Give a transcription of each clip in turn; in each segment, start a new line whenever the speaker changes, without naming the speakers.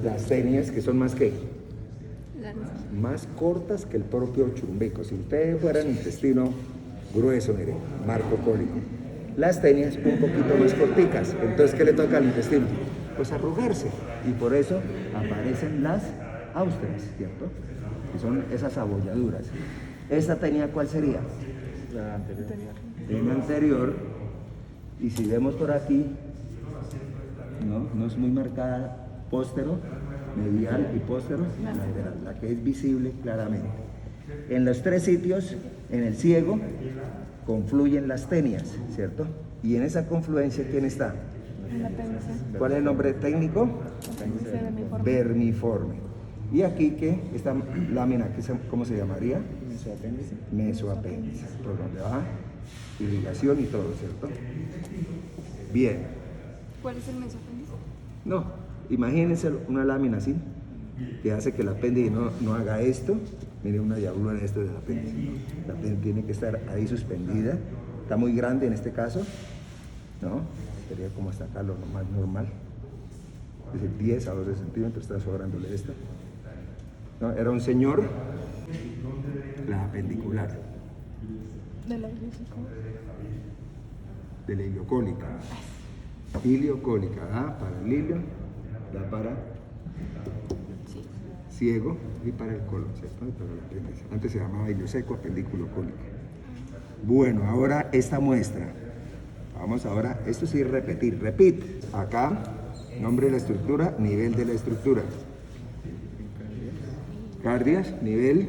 las tenias que son más que más cortas que el propio churumbico. Si ustedes fueran intestino grueso, mire, marco cólico, las tenias un poquito más corticas. Entonces, ¿qué le toca al intestino? Pues arrugarse. Y por eso aparecen las austras, ¿cierto? Que son esas abolladuras. ¿Esta tenia cuál sería?
La anterior.
Tenia anterior. Y si vemos por aquí, no es muy marcada, póstero, medial y póstero, lateral, la que es visible claramente. En los tres sitios, en el ciego, confluyen las tenias, ¿cierto? Y en esa confluencia, ¿quién está?
El apéndice.
¿Cuál es el nombre técnico?
Apéndice vermiforme.
Vermiforme. Y aquí, ¿qué? Esta lámina, ¿cómo se llamaría?
Mesoapéndice.
Mesoapéndice, por donde va irrigación y todo, ¿cierto? Bien.
¿Cuál es el mesopéndice?
No, imagínense una lámina así, que hace que el apéndice no haga esto. Miren una diablura en esto del apéndice. La apéndice tiene que estar ahí suspendida. Está muy grande en este caso, ¿no? Sería como hasta acá lo más normal. Es decir, 10 a 12 centímetros, está sobrándole esta. ¿No? Era un señor, la apendicular,
De la ilíaco.
de la iliocólica. Iliocólica, para el ilio, da para ciego y para el colon, ¿cierto? Y para el apéndice. Antes se llamaba ilioseco, apendículo cólico. Bueno, ahora esta muestra. Vamos ahora, esto sí repetir. Repite. Acá, nombre de la estructura, nivel de la estructura. Cardias, nivel.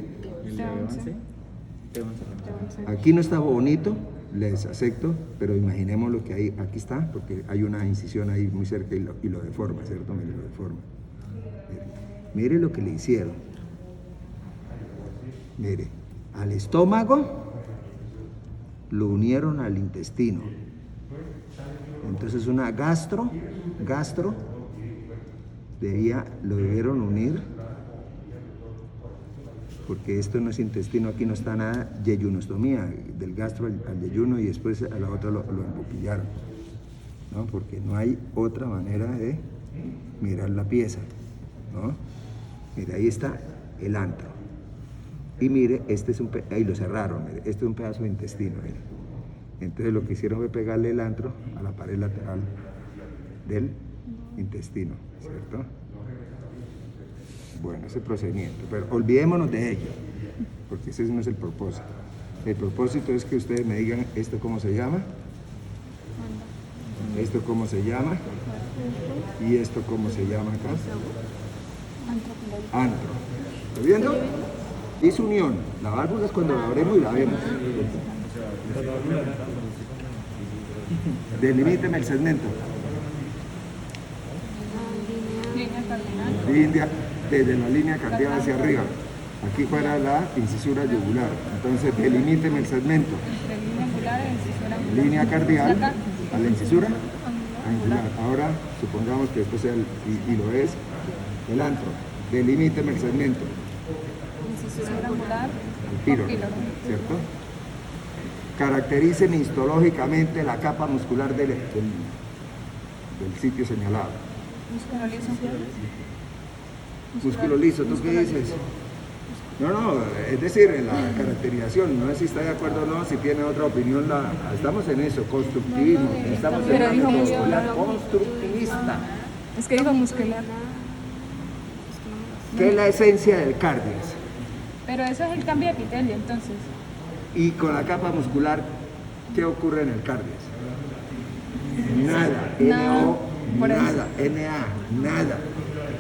T11.
Aquí no está bonito, les acepto, pero imaginemos lo que hay, aquí está, porque hay una incisión ahí muy cerca y lo deforma, ¿cierto? Mire, lo deforma. Mire lo que le hicieron. Mire, al estómago lo unieron al intestino. Entonces una gastro, lo debieron unir, porque esto no es intestino, aquí no está nada, yeyunostomía, del gastro al yeyuno, y después a la otra lo emboquillaron, ¿no? Porque no hay otra manera de mirar la pieza, ¿no? Mire, ahí está el antro. Y mire, ahí lo cerraron, mire, este es un pedazo de intestino, mire. Entonces lo que hicieron fue pegarle el antro a la pared lateral del intestino, ¿cierto? Bueno, ese procedimiento, pero olvidémonos de ello, porque ese no es el propósito. El propósito es que ustedes me digan esto cómo se llama, esto cómo se llama, y esto cómo se llama acá. Antro. ¿Está viendo? Disunión. La válvula es cuando la abrimos y la vemos. Delimíteme el segmento.
Línea cardinal.
Desde la línea cardial hacia arriba. Aquí fuera la incisura yugular. Entonces delimíteme el segmento.
Entre línea angular e incisura angular.
Línea cardial
Acá.
a la incisura angular. Ahora supongamos que esto sea y lo es el antro. Delimíteme el segmento.
Incisura angular.
El píloro,
Píloro.
¿cierto? Caractericen histológicamente la capa muscular del sitio señalado.
Músculo liso.
Músculo liso, ¿tú qué dices? No, es decir, en la caracterización, no sé si está de acuerdo o no, si tiene otra opinión, estamos en eso, constructivismo, estamos en
Pero dijo
muscular constructivista.
Es que dijo muscular.
¿Qué es la esencia del cardias?
Pero eso es el cambio de epitelio, entonces.
Y con la capa muscular, ¿qué ocurre en el cardias? Nada, NO,
Por eso.
nada, NA, nada.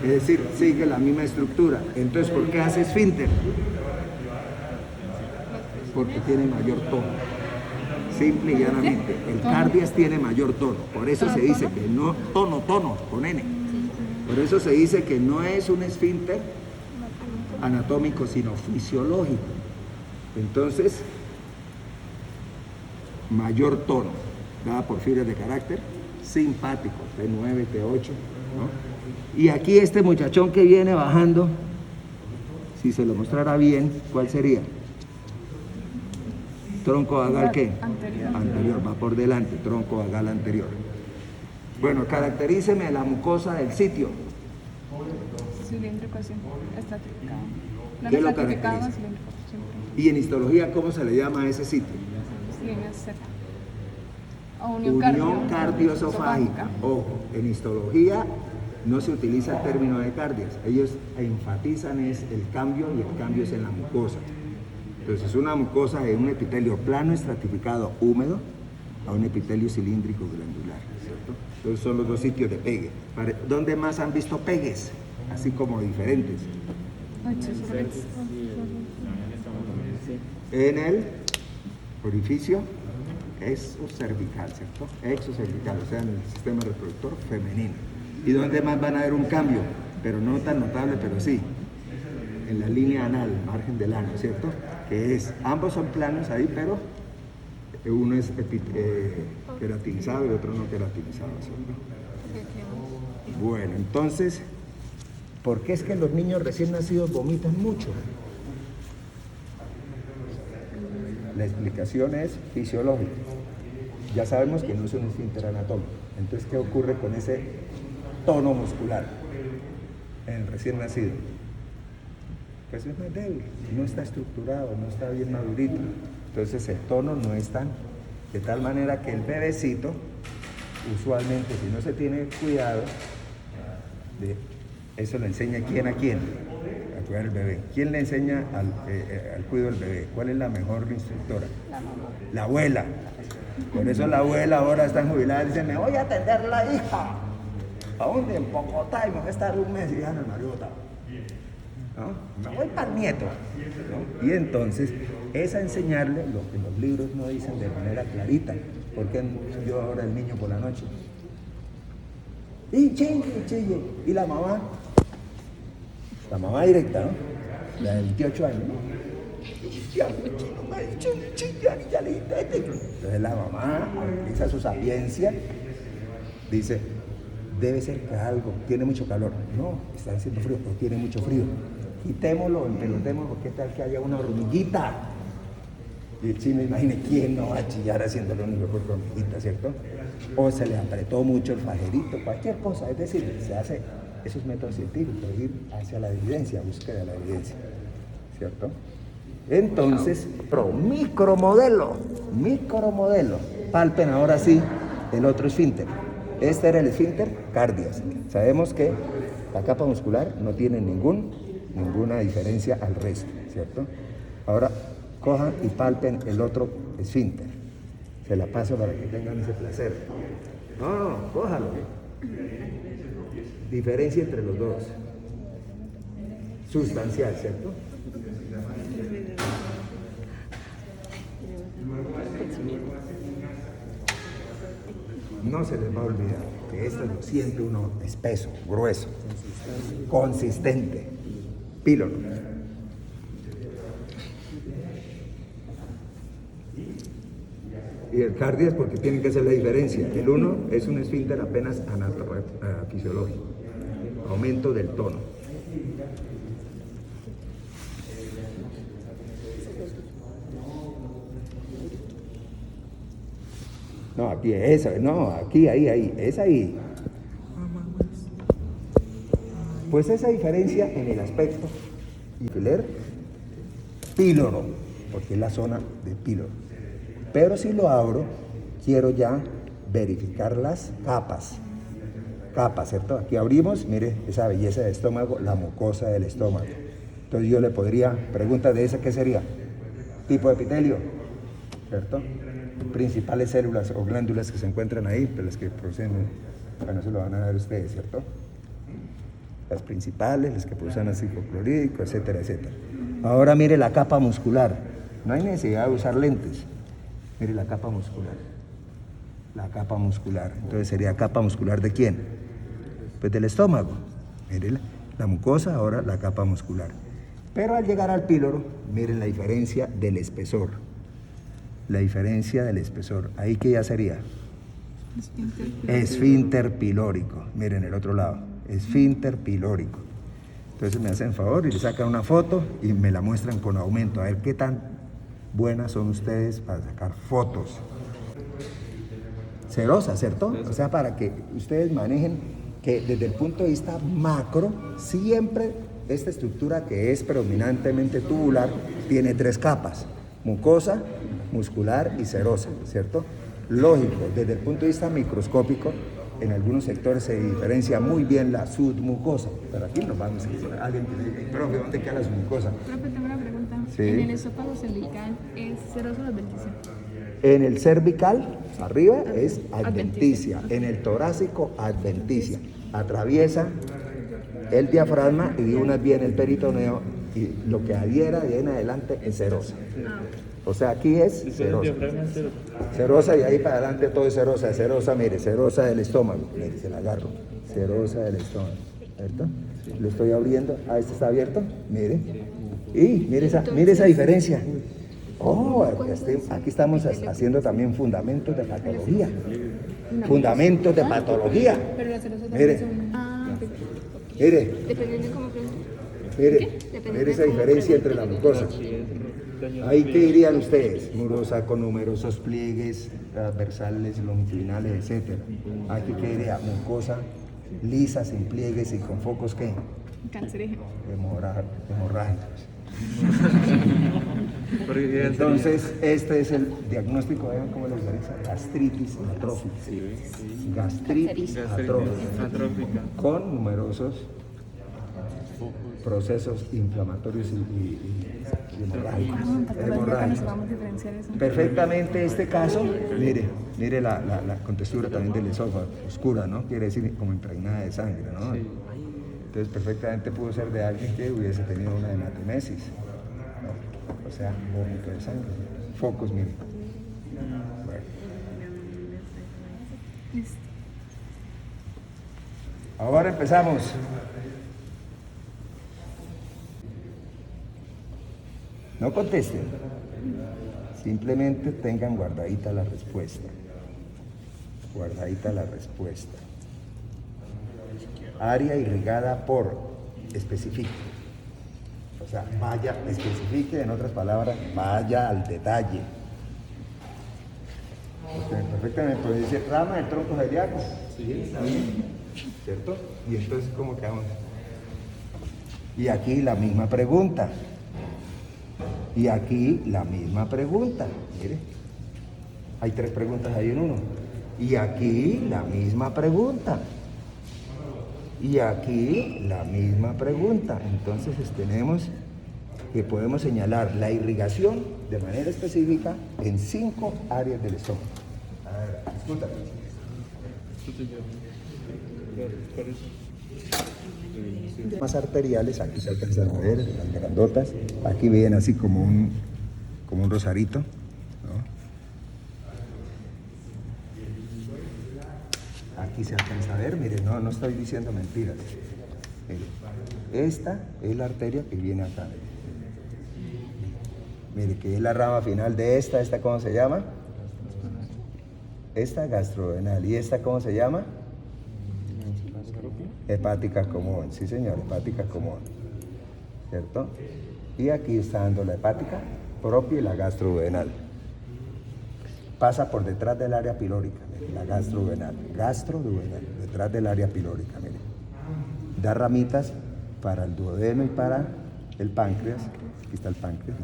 Es decir, sigue la misma estructura. Entonces, ¿por qué hace esfínter? Porque tiene mayor tono. Simple y llanamente. El cardias tiene mayor tono. Por eso se dice que no, tono, con N. Por eso se dice que no es un esfínter anatómico, sino fisiológico. Entonces, mayor tono, dada por fibras de carácter simpático, T9, T8, ¿no? Y aquí este muchachón que viene bajando, si se lo mostrara bien, ¿cuál sería? Tronco vagal, ¿qué? Anterior, va por delante, tronco vagal anterior. Bueno, caracteríceme la mucosa del sitio.
cilíndrico así, estratificado.
¿Qué
Plano
lo
estratificado,
caracteriza?
cilíndrico, siempre.
Y en histología, ¿cómo se le llama a ese sitio?
Línea Z. O
Unión cardioesofágica. Ojo, en histología no se utiliza el término de cardias. Ellos enfatizan es el cambio y el cambio es en la mucosa. Entonces, una mucosa de un epitelio plano estratificado húmedo a un epitelio cilíndrico glandular, ¿cierto? Entonces son los dos sitios de pegue. ¿Dónde más han visto pegues? Así como diferentes.
Ay, sí, sí.
En el orificio exocervical, ¿cierto? Exocervical, o sea, en el sistema reproductor femenino. ¿Y dónde más van a ver un cambio? Pero no tan notable, pero sí. En la línea anal, margen del ano, ¿cierto? Que es, ambos son planos ahí, pero uno es queratinizado y otro no queratinizado, ¿cierto? Bueno, entonces, ¿por qué es que los niños recién nacidos vomitan mucho? La explicación es fisiológica. Ya sabemos que no es un esfínter anatómico. Entonces, ¿qué ocurre con ese tono muscular en el recién nacido? Pues es más débil, no está estructurado, no está bien madurito. Entonces el tono no es tan, de tal manera que el bebecito, usualmente si no se tiene cuidado, eso le enseña quién a quién, a cuidar el bebé. ¿Quién le enseña al cuidado del bebé? ¿Cuál es la mejor instructora?
La mamá.
La abuela. Por eso la abuela ahora está jubilada y dice, me voy a atender la hija. ¿A dónde? En Bogotá, y me voy a estar un mes y ya en el marido botado. ¿No? Me voy para el nieto, ¿no? Y entonces es a enseñarle lo que los libros no dicen de manera clarita. Porque yo ahora el niño por la noche y chille, y la mamá directa, ¿no? La de 28 años, ¿no? Ya, no me ha dicho ni chilla ni ya le intente. Entonces la mamá utiliza su sapiencia, dice, debe ser que algo, tiene mucho calor. No, está haciendo frío, pero tiene mucho frío. Quitémoslo, empelotémoslo, porque tal que haya una hormiguita. Y el chino, imagine quién no va a chillar haciéndolo único por hormiguita, ¿cierto? O se le apretó mucho el fajerito, cualquier cosa. Es decir, se hace esos métodos científicos, ir hacia la evidencia, búsqueda de la evidencia, ¿cierto? Entonces, micromodelo, palpen ahora sí el otro esfínter. Este era el esfínter cardias. Sabemos que la capa muscular no tiene ninguna diferencia al resto, ¿cierto? Ahora cojan y palpen el otro esfínter. Se la paso para que tengan ese placer. No, cójalo. Diferencia entre los dos. Sustancial, ¿cierto? No se les va a olvidar que esto lo siente uno espeso, grueso, consistente, píloro. Y el cardias porque tienen que hacer la diferencia. El uno es un esfínter apenas fisiológico, aumento del tono. No, aquí es esa, no, aquí, ahí, es ahí. Pues esa diferencia en el aspecto píloro, porque es la zona de píloro. Pero si lo abro, quiero ya verificar las capas, ¿cierto? Aquí abrimos, mire esa belleza del estómago, la mucosa del estómago. Entonces yo le podría, pregunta de esa, ¿qué sería? Tipo de epitelio, ¿cierto? Principales células o glándulas que se encuentran ahí, pero las que producen, bueno, eso lo van a ver ustedes, ¿cierto? Las principales, las que producen ácido clorhídrico, etcétera, etcétera. Ahora mire la capa muscular, no hay necesidad de usar lentes. Mire la capa muscular. La capa muscular. Entonces sería capa muscular ¿de quién? Pues del estómago. Mire la mucosa, ahora la capa muscular. Pero al llegar al píloro, miren la diferencia del espesor. La diferencia del espesor. Ahí que ya sería esfínter pilórico. Miren el otro lado. Esfínter pilórico. Entonces me hacen favor y le sacan una foto y me la muestran con aumento. A ver qué tan buenas son ustedes para sacar fotos. Cerosa, ¿cierto? O sea, para que ustedes manejen que desde el punto de vista macro, siempre esta estructura que es predominantemente tubular tiene 3 capas: mucosa, muscular y serosa, ¿cierto? Lógico, desde el punto de vista microscópico, en algunos sectores se diferencia muy bien la submucosa, pero aquí nos vamos a decir, alguien que dice, profe, ¿dónde queda la submucosa?
Profe, tengo una pregunta.
Sí.
En el esófago cervical es serosa o adventicia.
En el cervical, arriba, es
Adventicia.
adventicia. En el torácico, adventicia. Atraviesa el diafragma y de una vía en el peritoneo, y lo que adhiera de ahí en adelante es serosa. O sea, aquí es serosa. Serosa y ahí para adelante todo es serosa. Serosa, mire, serosa del estómago. Mire, se la agarro. Serosa del estómago. ¿Cierto? Lo estoy abriendo. Ah, este está abierto. Mire. Y mire esa diferencia. Oh, aquí estamos haciendo también fundamentos de patología. Fundamentos de patología.
Pero la serosa también
Mire,
es un... Ah,
mire,
dependiendo de cómo...
mire esa diferencia entre la mucosa. Ahí, ¿qué dirían ustedes? Murosa con numerosos pliegues transversales, longitudinales, etc. Aquí, ¿qué diría? Mucosa lisa, sin pliegues y con focos, ¿qué?
Cancerígeno.
Hemorrágicos. Entonces, este es el diagnóstico, vean cómo lo diferencia: gastritis atrófica. Gastritis atrófica, con numerosos procesos inflamatorios y hemorrágicos.
Vamos a diferenciar eso.
Perfectamente este caso, mire la contextura también del esófago, oscura, ¿no? Quiere decir como impregnada de sangre, ¿no? Entonces perfectamente pudo ser de alguien que hubiese tenido una hematemesis, ¿no? O sea, vómito de sangre. Focos, mire. Bueno. Ahora empezamos. No contesten, simplemente tengan guardadita la respuesta. Guardadita la respuesta. Área irrigada por, especifique. O sea, vaya, especifique, en otras palabras, vaya al detalle. Porque perfectamente puede decir rama del tronco celíaco. Sí, ¿cierto? Y entonces, ¿cómo quedamos? Y aquí la misma pregunta. Y aquí la misma pregunta, mire, hay 3 preguntas ahí en uno. Y aquí la misma pregunta. Y aquí la misma pregunta. Entonces tenemos que podemos señalar la irrigación de manera específica en 5 áreas del estómago. A ver, escúchame. Más arteriales, aquí se alcanzan a ver, las grandotas, aquí ven así como un rosarito, ¿no? Aquí se alcanza a ver, mire, no estoy diciendo mentiras. Mire, esta es la arteria que viene acá. Mire, que es la rama final de esta ¿cómo se llama? Esta gastrodenal. ¿Y esta cómo se llama? Hepática común, sí señor, hepática común, ¿cierto? Y aquí está dando la hepática propia y la gastroduodenal. Pasa por detrás del área pilórica, mire, la gastroduodenal, detrás del área pilórica, mire. Da ramitas para el duodeno y para el páncreas. Aquí está el páncreas,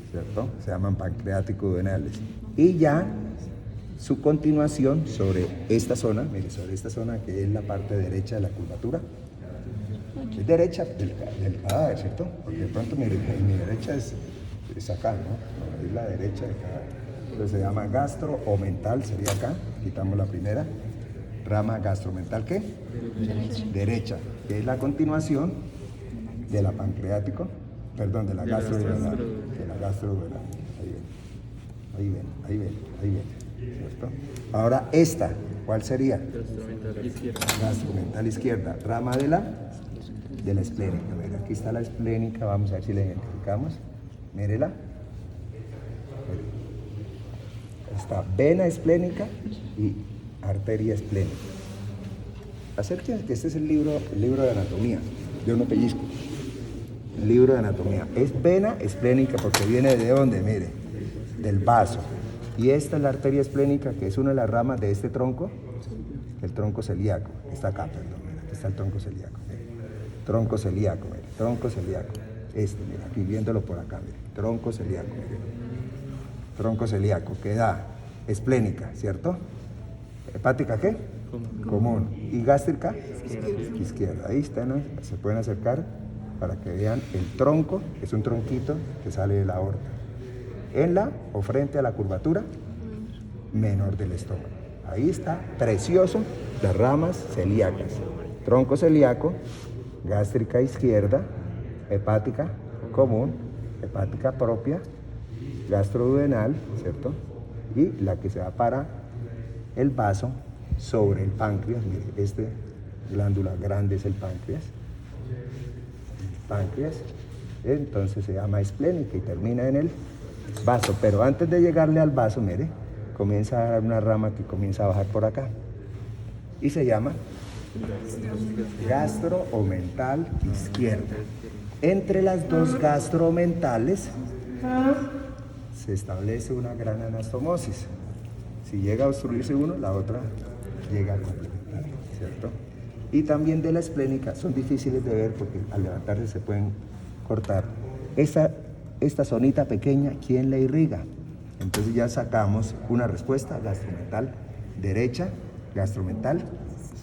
¿cierto? Se llaman pancreático-duodenales. Y ya su continuación sobre esta zona, mire, sobre esta zona que es la parte derecha de la curvatura, es derecha del cadáver, ¿cierto? Porque de pronto mi derecha es acá, ¿no? Es la derecha del cadáver. Entonces se llama gastro-omental, sería acá, quitamos la primera. Rama gastromental, ¿qué? Derecha, que es la continuación de la pancreático, perdón, de la gastroduodenal. De la gastroduodenal. Ahí ven. ¿Cierto? Ahora esta, ¿cuál sería? Gastromental izquierda, rama de la esplénica. Mira, aquí está la esplénica, vamos a ver si la identificamos. Mírela. Está vena esplénica y arteria esplénica. Acérquense que este es el libro de anatomía. Yo no pellizco. El libro de anatomía. Es vena esplénica porque viene de dónde, mire, del vaso. Y esta es la arteria esplénica, que es una de las ramas de este tronco el tronco celíaco. Está acá, perdón, mira, aquí está el tronco celíaco. Mira. Tronco celíaco, mira, tronco celíaco. Mira, aquí viéndolo por acá, mira, tronco celíaco, mira. Tronco celíaco, que da esplénica, ¿cierto? ¿Hepática qué? Común. ¿Y gástrica? Izquierda. Ahí está, ¿no? Se pueden acercar para que vean el tronco, que es un tronquito que sale de la aorta. En la o frente a la curvatura menor del estómago. Ahí está, precioso, las ramas celíacas. Tronco celíaco, gástrica izquierda, hepática común, hepática propia, gastroduodenal, ¿cierto? Y la que se va para el vaso sobre el páncreas. Mire, este glándula grande es el páncreas. Entonces se llama esplénica y termina en el vaso. Pero antes de llegarle al vaso, mire, comienza a dar una rama que comienza a bajar por acá. Y se llama gastroomental izquierda. Entre las dos gastromentales se establece una gran anastomosis. Si llega a obstruirse uno, la otra llega a complementar, ¿cierto? Y también de la esplénica, son difíciles de ver porque al levantarse se pueden cortar. Esta zonita pequeña, ¿quién la irriga? Entonces ya sacamos una respuesta: gastromental derecha, gastromental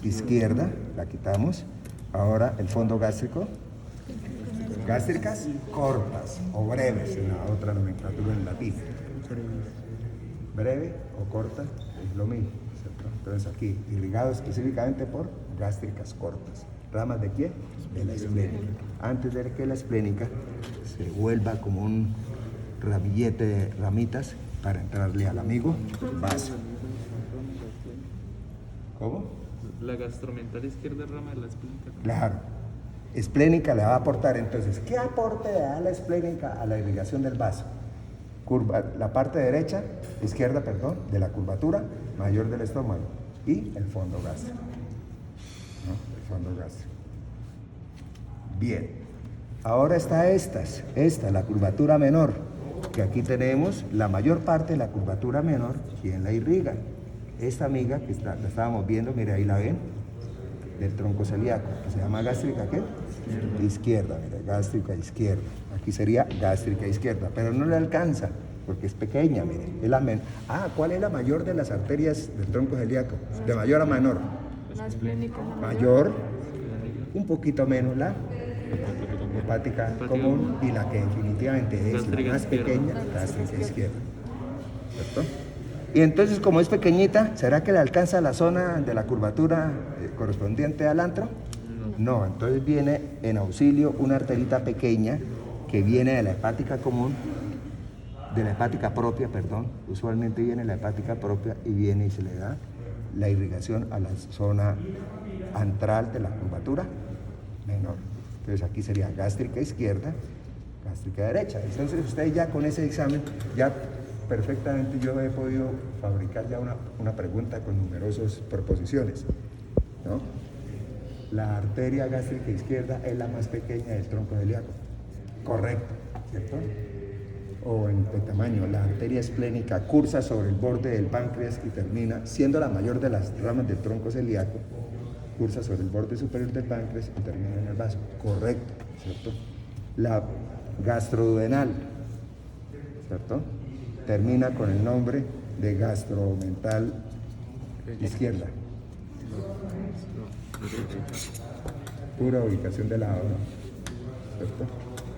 izquierda, la quitamos. Ahora el fondo gástrico, gástricas cortas o breves en la otra nomenclatura en latín. Breve o corta es lo mismo, ¿cierto? Entonces aquí, irrigado específicamente por gástricas cortas. ¿Ramas de quién? De la esplénica. Antes de que la esplénica se vuelva como un ramillete de ramitas para entrarle al amigo vaso. ¿Cómo?
La gastromental izquierda es rama de la esplénica.
Claro. Esplénica le va a aportar entonces. ¿Qué aporte le da la esplénica a la irrigación del vaso? La parte derecha, izquierda, perdón, de la curvatura mayor del estómago y el fondo gástrico. ¿No? El fondo gástrico. Bien. Ahora está la curvatura menor, que aquí tenemos la mayor parte de la curvatura menor. ¿Quién la irriga? Esta amiga que la estábamos viendo, mire, ahí la ven, del tronco celíaco, que se llama gástrica, ¿qué? Izquierda, mire, gástrica izquierda. Aquí sería gástrica izquierda, pero no le alcanza, porque es pequeña, mire. Es la ¿cuál es la mayor de las arterias del tronco celíaco? De mayor a menor.
La esplénica.
Mayor, un poquito menos la hepática común, y la que definitivamente es la más pequeña, gástrica izquierda. ¿Cierto? Y entonces, como es pequeñita, ¿será que le alcanza la zona de la curvatura correspondiente al antro? No, entonces viene en auxilio una arterita pequeña que viene de la hepática común, de la hepática propia, perdón. Usualmente viene la hepática propia y viene y se le da la irrigación a la zona antral de la curvatura menor. Entonces aquí sería gástrica izquierda, gástrica derecha. Entonces ustedes ya con ese examen, ya perfectamente yo he podido fabricar ya una pregunta con numerosas proposiciones, ¿no? La arteria gástrica izquierda es la más pequeña del tronco celíaco. Correcto, ¿cierto? O en tamaño, la arteria esplénica cursa sobre el borde del páncreas y termina, siendo la mayor de las ramas del tronco celíaco, cursa sobre el borde superior del páncreas y termina en el vaso. Correcto, ¿cierto? La gastroduodenal, ¿cierto? Termina con el nombre de gastromental izquierda. Pura ubicación de lado, ¿no? ¿Cierto?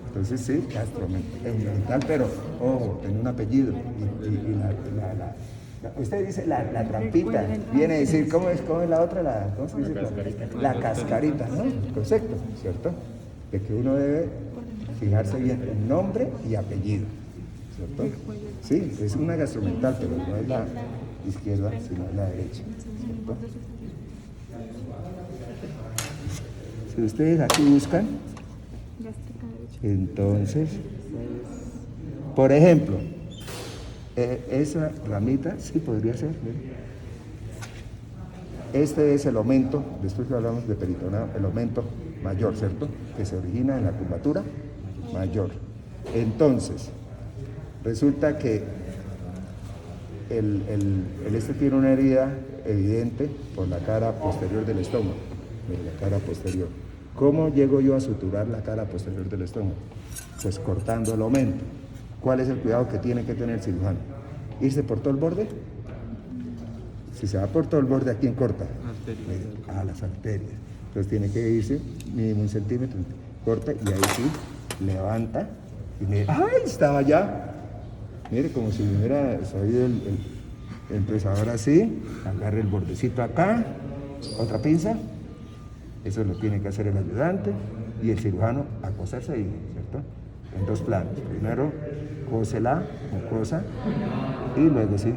Entonces sí, gastromental, pero ojo, tiene un apellido. Usted dice la trampita, viene a decir, ¿cómo es la otra? ¿Cómo se dice? La cascarita, ¿no? El concepto, ¿cierto? De que uno debe fijarse bien en nombre y apellido, ¿cierto? Sí, es una gastromental, pero no es la izquierda, sino la derecha, ¿cierto? Si ustedes aquí buscan,
Gástrica derecha.
entonces, por ejemplo, esa ramita, sí podría ser, ¿no? Este es el aumento, después que hablamos de peritoneo, el aumento mayor, ¿cierto? Que se origina en la curvatura mayor. Entonces, resulta que este tiene una herida evidente por la cara posterior del estómago. Mire, la cara posterior. ¿Cómo llego yo a suturar la cara posterior del estómago? Pues cortando el aumento. ¿Cuál es el cuidado que tiene que tener el cirujano? ¿Irse por todo el borde? Si se va por todo el borde, ¿a quién corta? Mire, a las arterias. Entonces tiene que irse mínimo 1 centímetro, corta y ahí sí, levanta y mire, ¡ay! Estaba allá. Mire, como si hubiera sabido entonces ahora sí, agarre el bordecito acá, otra pinza, eso lo tiene que hacer el ayudante y el cirujano a coserse ahí, ¿cierto? En 2 planos. Primero, cose la mucosa y luego sí,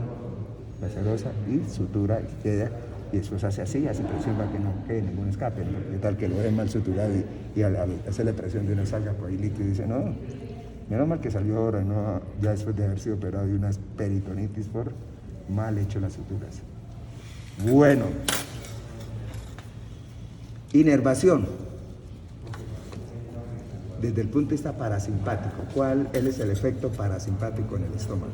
la serosa y sutura y queda. Y después hace así, hace presión para que no quede ningún escape, ¿no? ¿Qué tal que lo deje mal suturado y al hacerle presión de una salga por ahí líquido y dice, no, menos mal que salió ahora, no, ya después de haber sido operado de una peritonitis por mal hecho las suturas. Bueno, inervación. Desde el punto de vista parasimpático, ¿cuál es el efecto parasimpático en el estómago?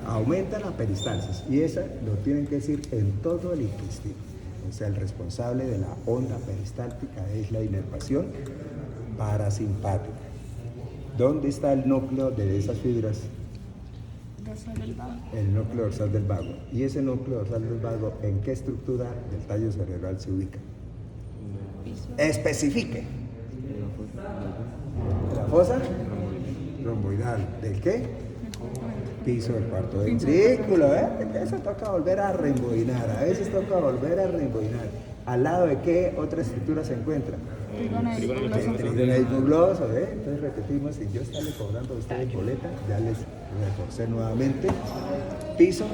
Aumenta la peristalsis y esa lo tienen que decir en todo el intestino. O sea, el responsable de la onda peristáltica es la inervación parasimpática. ¿Dónde está el núcleo de esas fibras? El núcleo dorsal del vago. ¿Y ese núcleo dorsal del vago en qué estructura del tallo cerebral se ubica? Especifique. ¿La fosa? Romboidal. ¿Del qué? Piso del cuarto ventrículo, ¿eh? Eso toca volver a reemboinar, a veces toca volver a reemboinar. ¿Al lado de qué otra estructura se encuentra? Trígono gloso, ¿eh? Entonces repetimos, si yo estaba cobrando a ustedes boleta, ya les reforcé nuevamente. Piso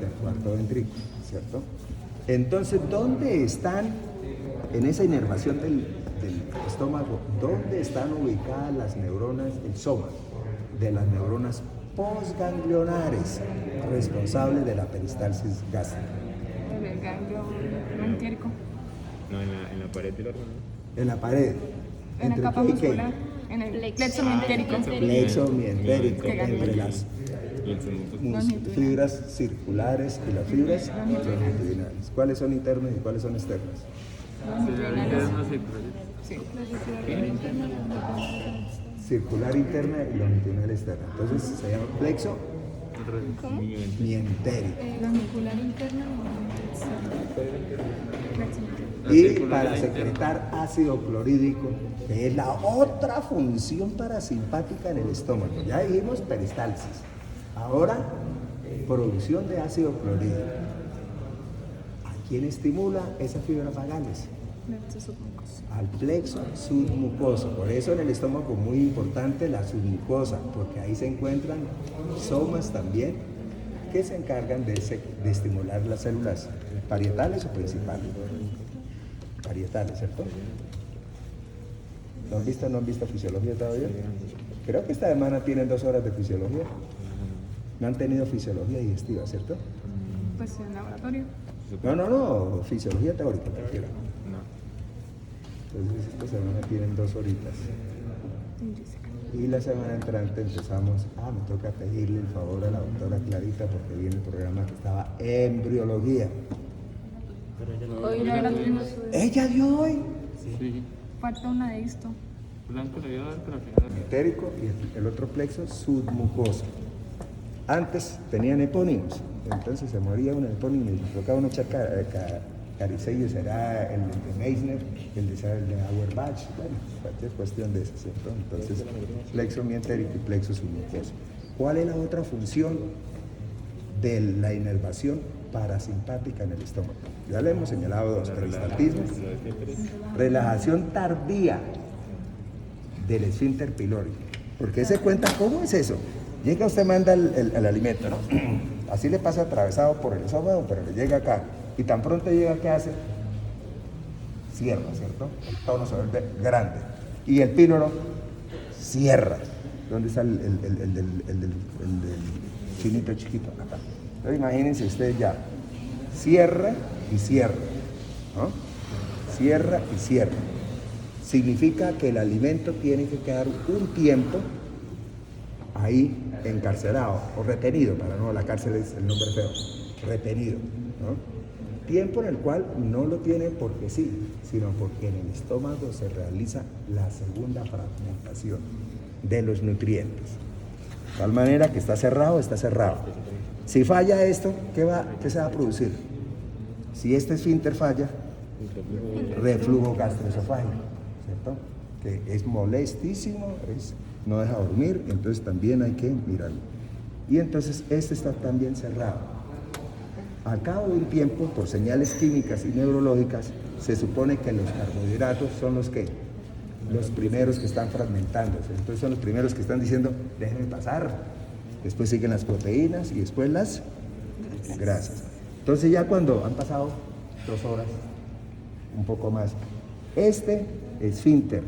del cuarto ventrículo, ¿cierto? Entonces, ¿dónde están, en esa inervación del estómago, dónde están ubicadas las neuronas, el soma de las neuronas postganglionares responsables de la peristalsis gástrica?
En el ganglio entérico.
No, en la pared del órgano.
En la pared.
En la capa muscular. En el plexo mientérico.
Plexo mientérico, entre las
Y el segundo.
fibras circulares y las fibras longitudinales. ¿Cuáles son internas y cuáles son externas?
Sí.
Circular interna y longitudinal externa. Entonces se llama plexo mientérico.
La muscular interna
Y para secretar ácido clorhídrico, que es la otra función parasimpática en el estómago. Ya dijimos peristalsis. Ahora, producción de ácido clorhídrico. ¿A quién estimula esas fibras vagales? Al plexo submucoso. Por eso en el estómago muy importante la submucosa, porque ahí se encuentran somas también que se encargan de estimular las células parietales o principales. Parietales, ¿cierto? ¿No han visto fisiología todavía? Creo que esta semana tienen 2 horas de fisiología. No han tenido fisiología digestiva, ¿cierto?
Pues en laboratorio.
No, fisiología teórica, prefiero.
No.
Entonces esta semana tienen 2 horitas. Y la semana entrante empezamos, me toca pedirle el favor a la doctora Clarita porque viene el programa que estaba embriología.
Hoy no tuvimos.
¿Ella dio hoy?
Sí.
Falta una de esto.
Blanco le dio a dar, pero al final.
Entérico y el otro plexo submucoso. Antes tenían epónimos, entonces se moría un epónimo y tocaba uno echar caricello, será el de Meissner, el de Auerbach, bueno, cualquier cuestión de eso, ¿cierto? Entonces, plexo mientérico y plexo submucoso. ¿Cuál es la otra función de la inervación parasimpática en el estómago? Ya le hemos señalado 2, peristaltismo, relajación tardía del esfínter pilórico. Porque se cuenta, ¿cómo es eso? Llega usted, manda el alimento, ¿no? Así le pasa atravesado por el esófago, pero le llega acá. Y tan pronto llega, ¿qué hace? Cierra, ¿cierto? El tono se vuelve grande. Y el píloro cierra. ¿Dónde está el del chinito chiquito? Acá. Entonces imagínense ustedes ya. Cierra y cierra, ¿no? Cierra y cierra. Significa que el alimento tiene que quedar un tiempo ahí encarcelado o retenido, para no, la cárcel es el nombre feo, retenido, ¿no? Tiempo en el cual no lo tiene porque sí, sino porque en el estómago se realiza la segunda fragmentación de los nutrientes. De tal manera que está cerrado, está cerrado. Si falla esto, ¿qué se va a producir? Si este esfínter falla, reflujo gastroesofágico, ¿cierto? Que es molestísimo, no deja dormir, entonces también hay que mirarlo. Y entonces este está también cerrado. Al cabo de un tiempo, por señales químicas y neurológicas, se supone que los carbohidratos son los primeros que están fragmentándose. Entonces son los primeros que están diciendo, déjenme pasar. Después siguen las proteínas y después las grasas. Entonces ya cuando han pasado 2 horas, un poco más, este esfínter,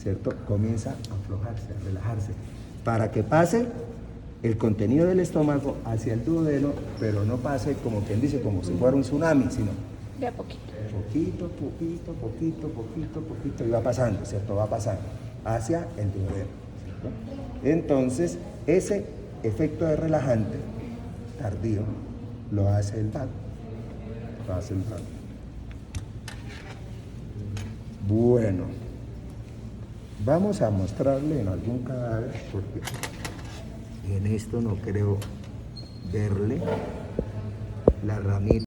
¿cierto?, comienza a aflojarse, a relajarse, para que pase el contenido del estómago hacia el duodeno, pero no pase como quien dice, como si fuera un tsunami, sino
De a poquito.
poquito, y va pasando, ¿cierto? Va pasando hacia el duodeno, ¿cierto? Entonces, ese efecto de relajante tardío lo hace el vago. Bueno, vamos a mostrarle en algún cadáver, porque en esto no creo verle la ramita.